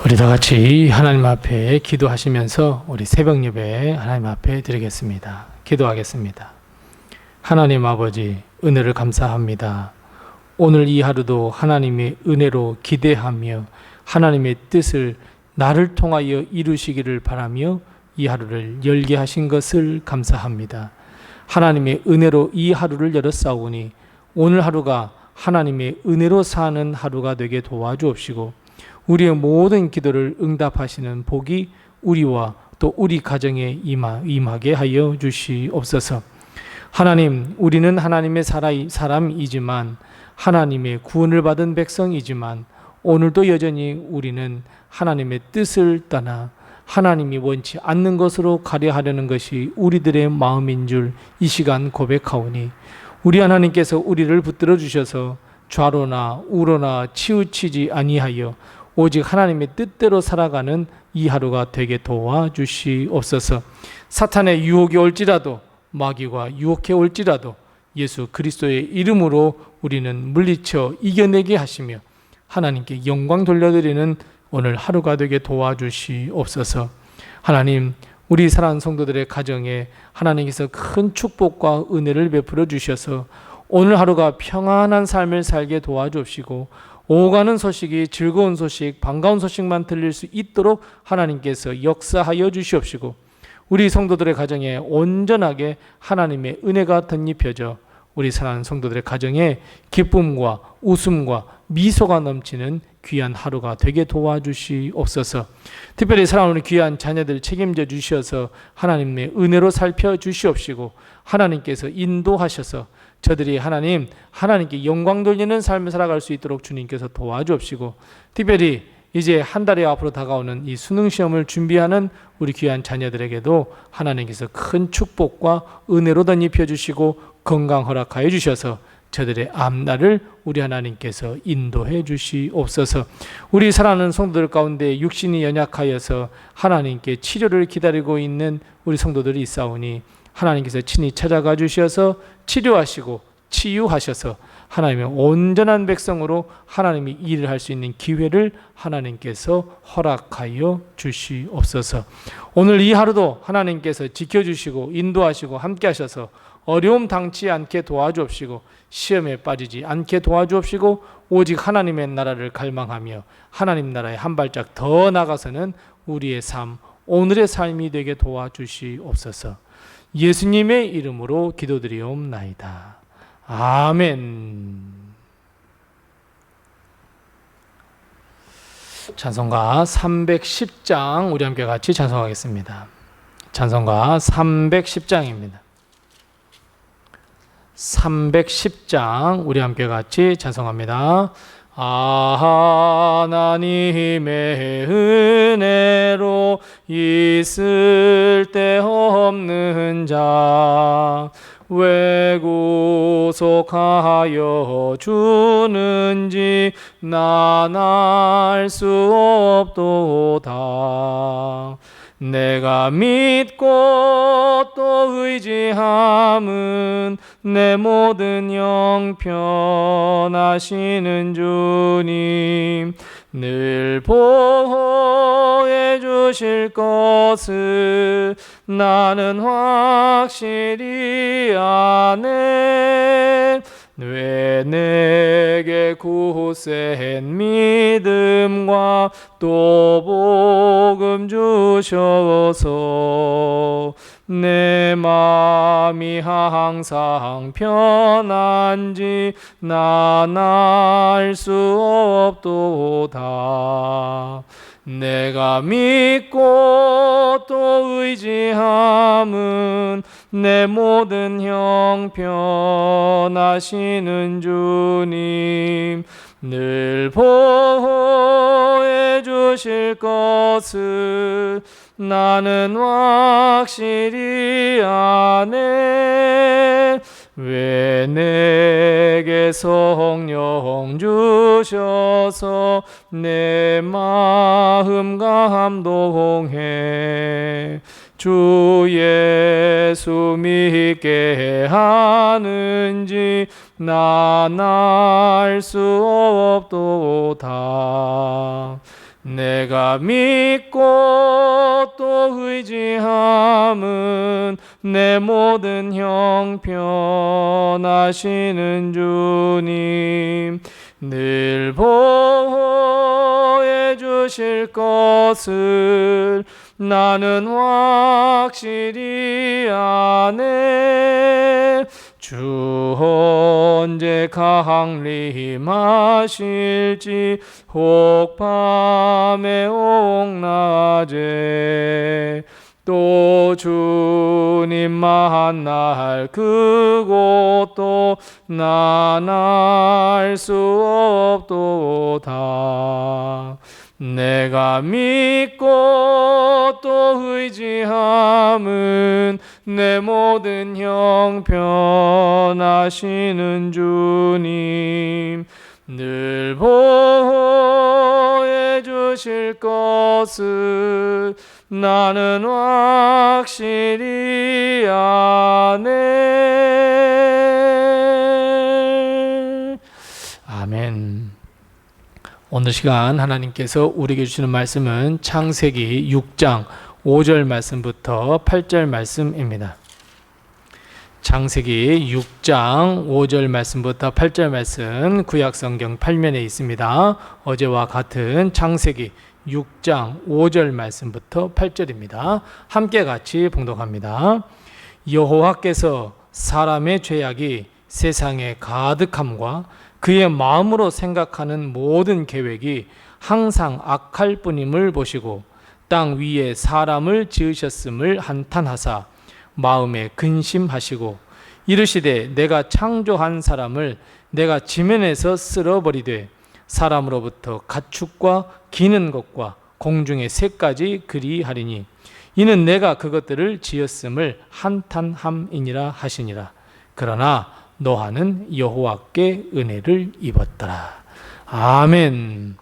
우리 다 같이 하나님 앞에 기도하시면서 우리 새벽 예배 하나님 앞에 드리겠습니다. 기도하겠습니다. 하나님 아버지, 은혜를 감사합니다. 오늘 이 하루도 하나님의 은혜로 기대하며 하나님의 뜻을 나를 통하여 이루시기를 바라며 이 하루를 열게 하신 것을 감사합니다. 하나님의 은혜로 이 하루를 열었사오니 오늘 하루가 하나님의 은혜로 사는 하루가 되게 도와주옵시고 우리의 모든 기도를 응답하시는 복이 우리와 또 우리 가정에 임하게 하여 주시옵소서. 하나님, 우리는 하나님의 사람이지만 하나님의 구원을 받은 백성이지만 오늘도 여전히 우리는 하나님의 뜻을 떠나 하나님이 원치 않는 것으로 가려 하려는 것이 우리들의 마음인 줄 이 시간 고백하오니 우리 하나님께서 우리를 붙들어 주셔서 좌로나 우로나 치우치지 아니하여 오직 하나님의 뜻대로 살아가는 이 하루가 되게 도와주시옵소서. 사탄의 유혹이 올지라도 마귀가 유혹해 올지라도 예수 그리스도의 이름으로 우리는 물리쳐 이겨내게 하시며 하나님께 영광 돌려드리는 오늘 하루가 되게 도와주시옵소서. 하나님, 우리 사랑하는 성도들의 가정에 하나님께서 큰 축복과 은혜를 베풀어 주셔서 오늘 하루가 평안한 삶을 살게 도와주옵시고 오가는 소식이 즐거운 소식, 반가운 소식만 들릴 수 있도록 하나님께서 역사하여 주시옵시고 우리 성도들의 가정에 온전하게 하나님의 은혜가 덧입혀져 우리 사랑하는 성도들의 가정에 기쁨과 웃음과 미소가 넘치는 귀한 하루가 되게 도와주시옵소서. 특별히 사랑하는 우리 귀한 자녀들 책임져 주셔서 하나님의 은혜로 살펴주시옵시고 하나님께서 인도하셔서 저들이 하나님께 영광 돌리는 삶을 살아갈 수 있도록 주님께서 도와주옵시고 특별히 이제 한 달이 앞으로 다가오는 이 수능 시험을 준비하는 우리 귀한 자녀들에게도 하나님께서 큰 축복과 은혜로 덧입혀 주시고 건강 허락하여 주셔서 저들의 앞날을 우리 하나님께서 인도해 주시옵소서. 우리 사랑하는 성도들 가운데 육신이 연약하여서 하나님께 치료를 기다리고 있는 우리 성도들이 있사오니 하나님께서 친히 찾아가 주셔서 치료하시고 치유하셔서 하나님의 온전한 백성으로 하나님이 일을 할 수 있는 기회를 하나님께서 허락하여 주시옵소서. 오늘 이 하루도 하나님께서 지켜주시고 인도하시고 함께 하셔서 어려움 당치 않게 도와주옵시고 시험에 빠지지 않게 도와주옵시고 오직 하나님의 나라를 갈망하며 하나님 나라에 한 발짝 더 나가서는 우리의 삶, 오늘의 삶이 되게 도와주시옵소서. 예수님의 이름으로 기도드리옵나이다. 아멘. 찬송가 310장 우리 함께 같이 찬송하겠습니다. 찬송가 310장입니다. 310장 우리 함께 같이 찬송합니다. 하나님의 은혜로 있을 데 없는 자 왜 구속하여 주는지 난 알 수 없도다. 내가 믿고 또 의지함은 내 모든 형편하시는 주님 늘 보호해 주실 것을 나는 확실히 아네. 왜 내게 굳센 믿음과 또 복음 주셔서 내 마음이 항상 편한지 난 알 수 없도다. 내가 믿고 또 의지함은 내 모든 형편하시는 주님 늘 보호해 주실 것을 나는 확실히 아네. 왜 내게 성령 주셔서 내 마음 감동해 주 예수 믿게 하는지 난 알 수 없도다. 내가 믿고 또 의지함은 내 모든 형편하시는 주님, 늘 보호해 주실 것을 나는 확실히 아네. 주 언제 강림하실지 혹 밤에 혹 낮에 또 주님 만날 그곳도 난 알 수 없도다. 내가 믿고 또 의지함은 내 모든 형편하시는 주님, 늘 보호해 주실 것을 나는 확실히 아네. 아멘. 오늘 시간 하나님께서 우리에게 주시는 말씀은 창세기 6장 5절 말씀부터 8절 말씀입니다. 창세기 6장 5절 말씀부터 8절 말씀 구약성경 8면에 있습니다. 어제와 같은 창세기 6장 5절 말씀부터 8절입니다. 함께 같이 봉독합니다. 여호와께서 사람의 죄악이 세상에 가득함과 그의 마음으로 생각하는 모든 계획이 항상 악할 뿐임을 보시고 땅 위에 사람을 지으셨음을 한탄하사 마음에 근심하시고 이르시되 내가 창조한 사람을 내가 지면에서 쓸어버리되 사람으로부터 가축과 기는 것과 공중의 새까지 그리하리니 이는 내가 그것들을 지었음을 한탄함이니라 하시니라. 그러나 노아는 여호와께 은혜를 입었더라. 아멘.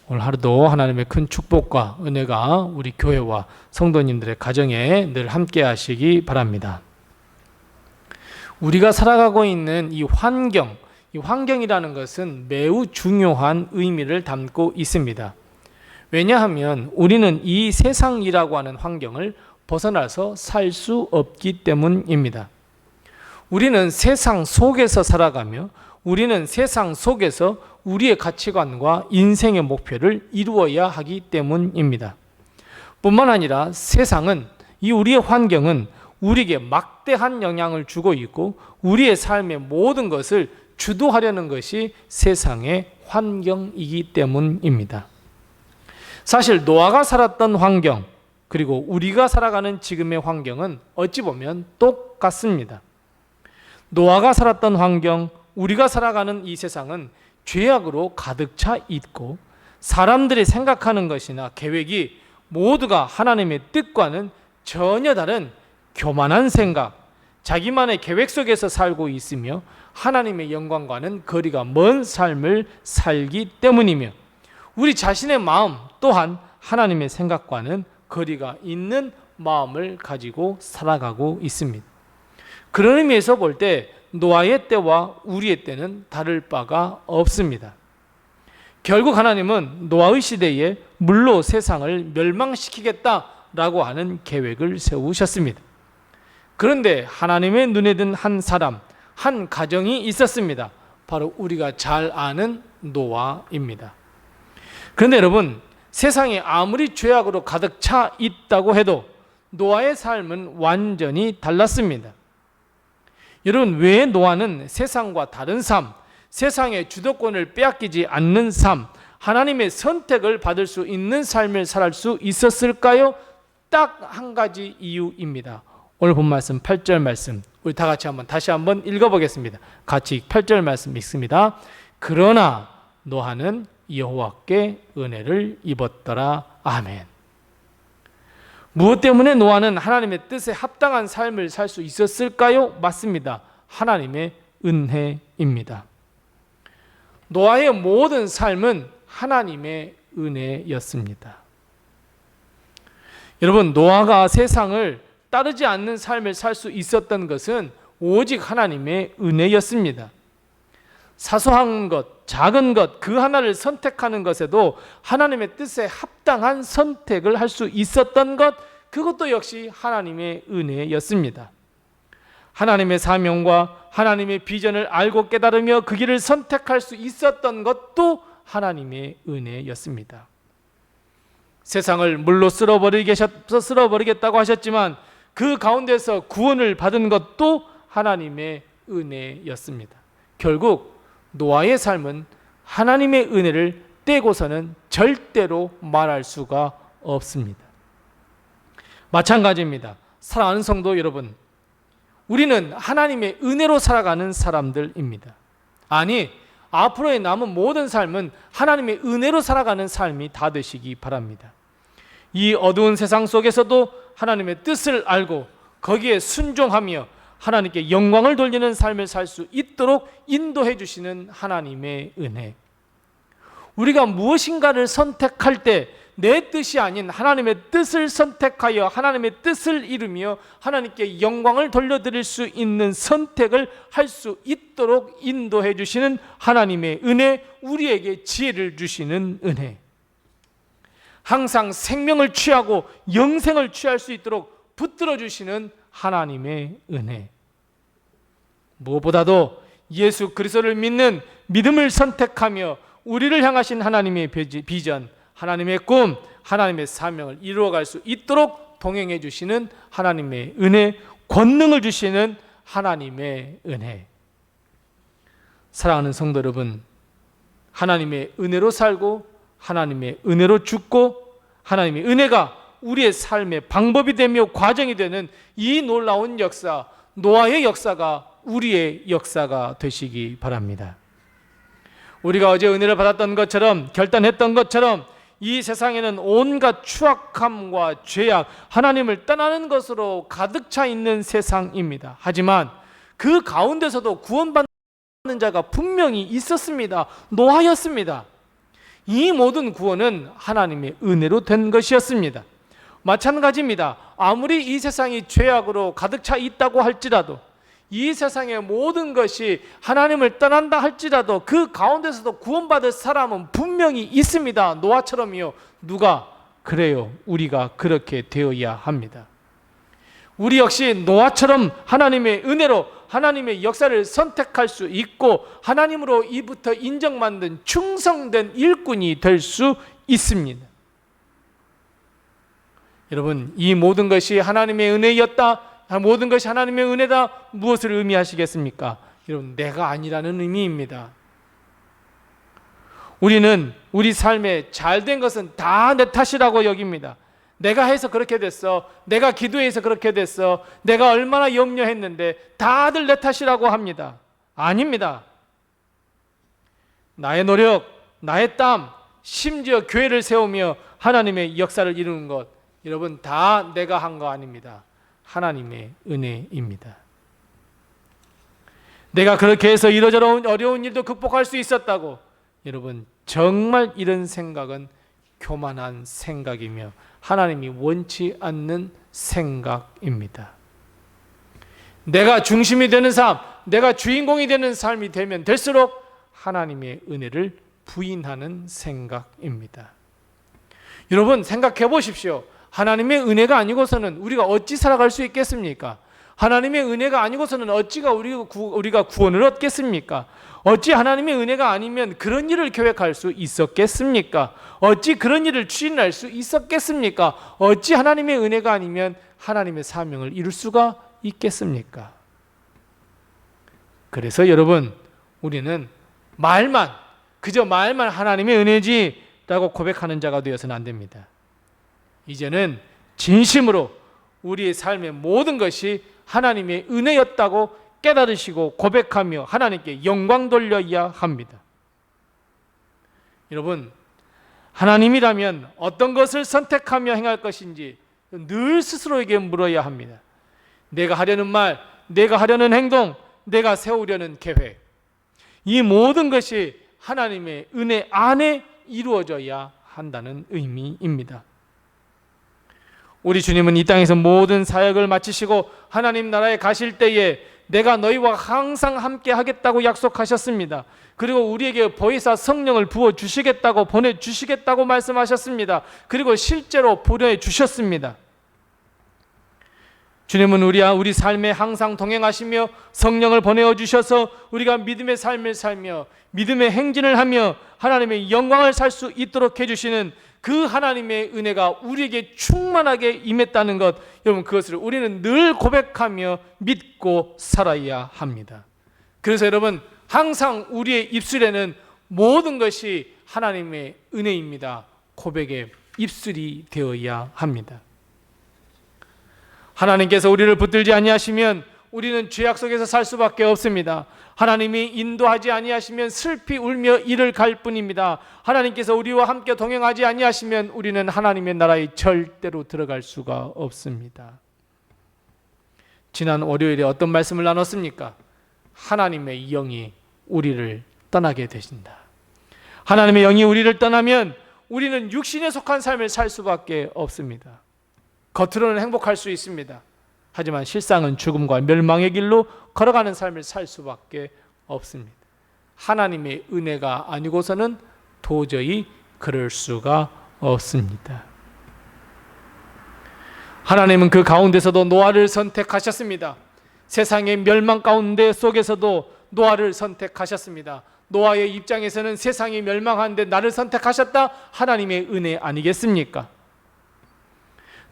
오늘 하루도 하나님의 큰 축복과 은혜가 우리 교회와 성도님들의 가정에 늘 함께 하시기 바랍니다. 우리가 살아가고 있는 이 환경이라는 것은 매우 중요한 의미를 담고 있습니다. 왜냐하면 우리는 이 세상이라고 하는 환경을 벗어나서 살 수 없기 때문입니다. 우리는 세상 속에서 살아가며 우리는 세상 속에서 우리의 가치관과 인생의 목표를 이루어야 하기 때문입니다. 뿐만 아니라 세상은, 이 우리의 환경은 우리에게 막대한 영향을 주고 있고 우리의 삶의 모든 것을 주도하려는 것이 세상의 환경이기 때문입니다. 사실 노아가 살았던 환경 그리고 우리가 살아가는 지금의 환경은 어찌 보면 똑같습니다. 노아가 살았던 환경, 우리가 살아가는 이 세상은 죄악으로 가득 차 있고 사람들이 생각하는 것이나 계획이 모두가 하나님의 뜻과는 전혀 다른 교만한 생각, 자기만의 계획 속에서 살고 있으며 하나님의 영광과는 거리가 먼 삶을 살기 때문이며 우리 자신의 마음 또한 하나님의 생각과는 거리가 있는 마음을 가지고 살아가고 있습니다. 그런 의미에서 볼 때 노아의 때와 우리의 때는 다를 바가 없습니다. 결국 하나님은 노아의 시대에 물로 세상을 멸망시키겠다라고 하는 계획을 세우셨습니다. 그런데 하나님의 눈에 든 한 사람, 한 가정이 있었습니다. 바로 우리가 잘 아는 노아입니다. 그런데 여러분, 세상에 아무리 죄악으로 가득 차 있다고 해도 노아의 삶은 완전히 달랐습니다. 여러분, 왜 노아는 세상과 다른 삶, 세상의 주도권을 빼앗기지 않는 삶, 하나님의 선택을 받을 수 있는 삶을 살 수 있었을까요? 딱 한 가지 이유입니다. 오늘 본 말씀 8절 말씀 우리 다 같이 다시 한번 읽어보겠습니다. 같이 8절 말씀 읽습니다. 그러나 노아는 여호와께 은혜를 입었더라. 아멘. 무엇 때문에 노아는 하나님의 뜻에 합당한 삶을 살 수 있었을까요? 맞습니다. 하나님의 은혜입니다. 노아의 모든 삶은 하나님의 은혜였습니다. 여러분, 노아가 세상을 따르지 않는 삶을 살 수 있었던 것은 오직 하나님의 은혜였습니다. 사소한 것, 작은 것, 그 하나를 선택하는 것에도 하나님의 뜻에 합당한 선택을 할 수 있었던 것, 그것도 역시 하나님의 은혜였습니다. 하나님의 사명과 하나님의 비전을 알고 깨달으며 그 길을 선택할 수 있었던 것도 하나님의 은혜였습니다. 세상을 물로 쓸어버리겠다고 하셨지만 그 가운데서 구원을 받은 것도 하나님의 은혜였습니다. 결국 노아의 삶은 하나님의 은혜를 떼고서는 절대로 말할 수가 없습니다. 마찬가지입니다. 사랑하는 성도 여러분, 우리는 하나님의 은혜로 살아가는 사람들입니다. 아니, 앞으로의 남은 모든 삶은 하나님의 은혜로 살아가는 삶이 다 되시기 바랍니다. 이 어두운 세상 속에서도 하나님의 뜻을 알고 거기에 순종하며 하나님께 영광을 돌리는 삶을 살 수 있도록 인도해 주시는 하나님의 은혜. 우리가 무엇인가를 선택할 때 내 뜻이 아닌 하나님의 뜻을 선택하여 하나님의 뜻을 이루며 하나님께 영광을 돌려드릴 수 있는 선택을 할 수 있도록 인도해 주시는 하나님의 은혜, 우리에게 지혜를 주시는 은혜. 항상 생명을 취하고 영생을 취할 수 있도록 붙들어 주시는 하나님의 은혜. 무엇보다도 예수 그리스도를 믿는 믿음을 선택하며 우리를 향하신 하나님의 비전, 하나님의 꿈, 하나님의 사명을 이루어갈 수 있도록 동행해 주시는 하나님의 은혜, 권능을 주시는 하나님의 은혜. 사랑하는 성도 여러분, 하나님의 은혜로 살고 하나님의 은혜로 죽고 하나님의 은혜가 우리의 삶의 방법이 되며 과정이 되는 이 놀라운 역사, 노아의 역사가 우리의 역사가 되시기 바랍니다. 우리가 어제 은혜를 받았던 것처럼, 결단했던 것처럼 이 세상에는 온갖 추악함과 죄악, 하나님을 떠나는 것으로 가득 차 있는 세상입니다. 하지만 그 가운데서도 구원받는 자가 분명히 있었습니다. 노아였습니다. 이 모든 구원은 하나님의 은혜로 된 것이었습니다. 마찬가지입니다. 아무리 이 세상이 죄악으로 가득 차 있다고 할지라도, 이 세상의 모든 것이 하나님을 떠난다 할지라도 그 가운데서도 구원받을 사람은 분명히 있습니다. 노아처럼요. 누가? 그래요. 우리가 그렇게 되어야 합니다. 우리 역시 노아처럼 하나님의 은혜로 하나님의 역사를 선택할 수 있고 하나님으로 이부터 인정받는 충성된 일꾼이 될 수 있습니다. 여러분, 이 모든 것이 하나님의 은혜였다, 모든 것이 하나님의 은혜다, 무엇을 의미하시겠습니까? 여러분, 내가 아니라는 의미입니다. 우리는 우리 삶에 잘된 것은 다 내 탓이라고 여깁니다. 내가 해서 그렇게 됐어, 내가 기도해서 그렇게 됐어, 내가 얼마나 염려했는데 다들 내 탓이라고 합니다. 아닙니다. 나의 노력, 나의 땀, 심지어 교회를 세우며 하나님의 역사를 이루는 것, 여러분 다 내가 한 거 아닙니다. 하나님의 은혜입니다. 내가 그렇게 해서 이러저러 어려운 일도 극복할 수 있었다고, 여러분 정말 이런 생각은 교만한 생각이며 하나님이 원치 않는 생각입니다. 내가 중심이 되는 삶, 내가 주인공이 되는 삶이 되면 될수록 하나님의 은혜를 부인하는 생각입니다. 여러분 생각해 보십시오. 하나님의 은혜가 아니고서는 우리가 어찌 살아갈 수 있겠습니까? 하나님의 은혜가 아니고서는 어찌가 우리가 구원을 얻겠습니까? 어찌 하나님의 은혜가 아니면 그런 일을 계획할 수 있었겠습니까? 어찌 그런 일을 추진할 수 있었겠습니까? 어찌 하나님의 은혜가 아니면 하나님의 사명을 이룰 수가 있겠습니까? 그래서 여러분, 우리는 그저 말만 하나님의 은혜지라고 고백하는 자가 되어서는 안 됩니다. 이제는 진심으로 우리의 삶의 모든 것이 하나님의 은혜였다고 깨달으시고 고백하며 하나님께 영광 돌려야 합니다. 여러분, 하나님이라면 어떤 것을 선택하며 행할 것인지 늘 스스로에게 물어야 합니다. 내가 하려는 말, 내가 하려는 행동, 내가 세우려는 계획, 이 모든 것이 하나님의 은혜 안에 이루어져야 한다는 의미입니다. 우리 주님은 이 땅에서 모든 사역을 마치시고 하나님 나라에 가실 때에 내가 너희와 항상 함께 하겠다고 약속하셨습니다. 그리고 우리에게 보혜사 성령을 부어주시겠다고 보내주시겠다고 말씀하셨습니다. 그리고 실제로 보내주셨습니다. 주님은 우리 삶에 항상 동행하시며 성령을 보내어 주셔서 우리가 믿음의 삶을 살며 믿음의 행진을 하며 하나님의 영광을 살 수 있도록 해주시는 그 하나님의 은혜가 우리에게 충만하게 임했다는 것, 여러분, 그것을 우리는 늘 고백하며 믿고 살아야 합니다. 그래서 여러분, 항상 우리의 입술에는 모든 것이 하나님의 은혜입니다. 고백의 입술이 되어야 합니다. 하나님께서 우리를 붙들지 아니하시면 우리는 죄악 속에서 살 수밖에 없습니다. 하나님이 인도하지 아니하시면 슬피 울며 이를 갈 뿐입니다. 하나님께서 우리와 함께 동행하지 아니하시면 우리는 하나님의 나라에 절대로 들어갈 수가 없습니다. 지난 월요일에 어떤 말씀을 나눴습니까? 하나님의 영이 우리를 떠나게 되신다. 하나님의 영이 우리를 떠나면 우리는 육신에 속한 삶을 살 수밖에 없습니다. 겉으로는 행복할 수 있습니다. 하지만 실상은 죽음과 멸망의 길로 걸어가는 삶을 살 수밖에 없습니다. 하나님의 은혜가 아니고서는 도저히 그럴 수가 없습니다. 하나님은 그 가운데서도 노아를 선택하셨습니다. 세상의 멸망 가운데 속에서도 노아를 선택하셨습니다. 노아의 입장에서는 세상이 멸망하는데 나를 선택하셨다, 하나님의 은혜 아니겠습니까?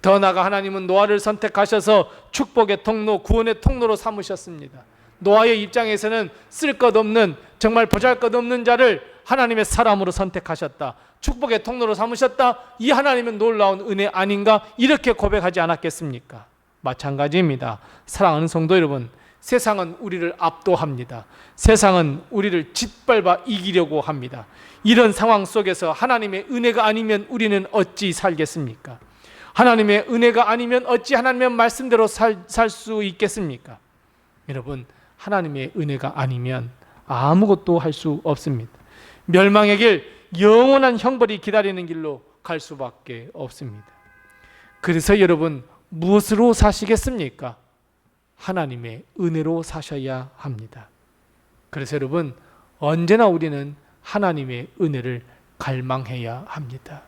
더 나아가 하나님은 노아를 선택하셔서 축복의 통로, 구원의 통로로 삼으셨습니다. 노아의 입장에서는 쓸 것 없는, 정말 보잘것없는 자를 하나님의 사람으로 선택하셨다, 축복의 통로로 삼으셨다, 이 하나님은 놀라운 은혜 아닌가, 이렇게 고백하지 않았겠습니까? 마찬가지입니다. 사랑하는 성도 여러분, 세상은 우리를 압도합니다. 세상은 우리를 짓밟아 이기려고 합니다. 이런 상황 속에서 하나님의 은혜가 아니면 우리는 어찌 살겠습니까? 하나님의 은혜가 아니면 어찌 하나님의 말씀대로 살 수 있겠습니까? 여러분, 하나님의 은혜가 아니면 아무것도 할 수 없습니다. 멸망의 길, 영원한 형벌이 기다리는 길로 갈 수밖에 없습니다. 그래서 여러분, 무엇으로 사시겠습니까? 하나님의 은혜로 사셔야 합니다. 그래서 여러분, 언제나 우리는 하나님의 은혜를 갈망해야 합니다.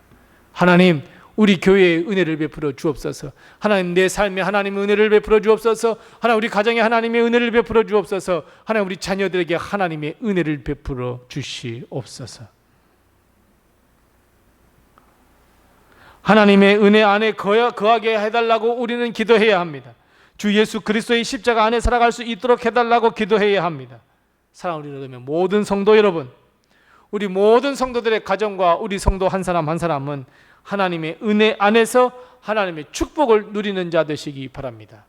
하나님, 우리 교회에 은혜를 베풀어 주옵소서. 하나님, 내 삶에 하나님의 은혜를 베풀어 주옵소서. 하나님, 우리 가정에 하나님의 은혜를 베풀어 주옵소서. 하나님, 우리 자녀들에게 하나님의 은혜를 베풀어 주시옵소서. 하나님의 은혜 안에 거하게 해달라고 우리는 기도해야 합니다. 주 예수 그리스도의 십자가 안에 살아갈 수 있도록 해달라고 기도해야 합니다. 사랑하는 여러분, 모든 성도 여러분, 우리 모든 성도들의 가정과 우리 성도 한 사람 한 사람은 하나님의 은혜 안에서 하나님의 축복을 누리는 자 되시기 바랍니다.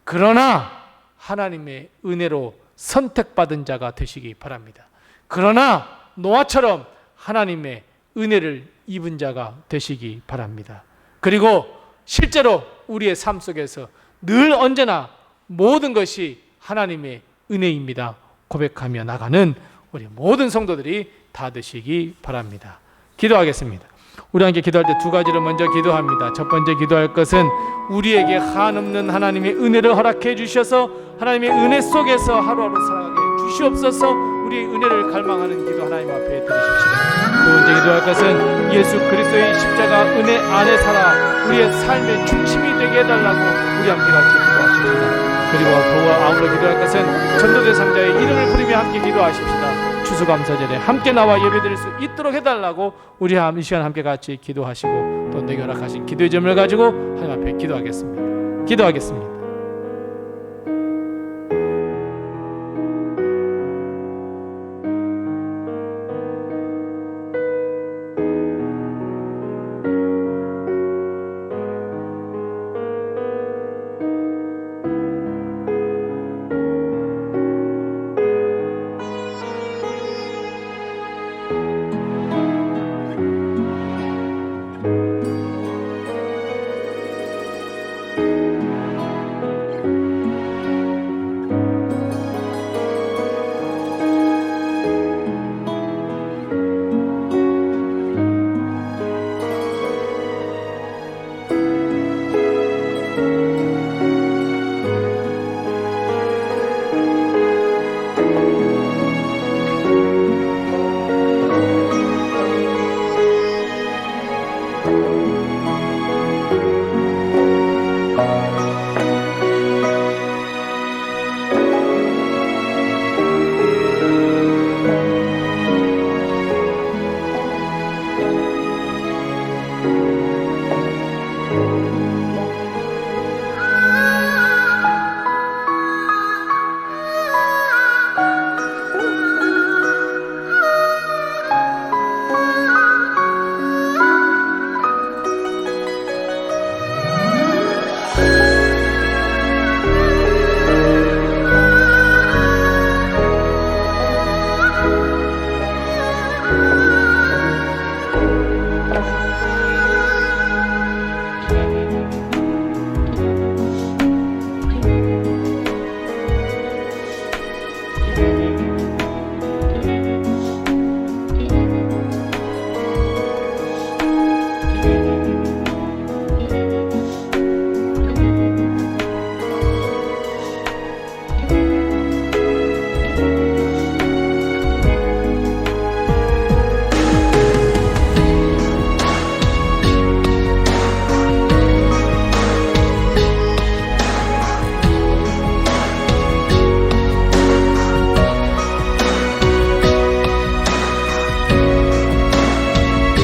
그러나 하나님의 은혜로 선택받은 자가 되시기 바랍니다. 그러나 노아처럼 하나님의 은혜를 입은 자가 되시기 바랍니다. 그리고 실제로 우리의 삶 속에서 늘 언제나 모든 것이 하나님의 은혜입니다 고백하며 나가는 우리 모든 성도들이 다 되시기 바랍니다. 기도하겠습니다. 우리 함께 기도할 때 두 가지를 먼저 기도합니다. 첫 번째 기도할 것은 우리에게 한없는 하나님의 은혜를 허락해 주셔서 하나님의 은혜 속에서 하루하루 살아가게 주시옵소서. 우리의 은혜를 갈망하는 기도 하나님 앞에 드리십시오. 두 번째 기도할 것은 예수 그리스도의 십자가 은혜 안에 살아 우리의 삶의 중심이 되게 해달라고 우리 함께 같이 기도하십시다. 그리고 더욱 아울러 기도할 것은 전도대 상자의 이름을 부르며 함께 기도하십시다. 추수감사절에 함께 나와 예배드릴 수 있도록 해달라고 우리 이 시간 함께 같이 기도하시고 또 내게 허락하신 기도의 점을 가지고 하나님 앞에 기도하겠습니다.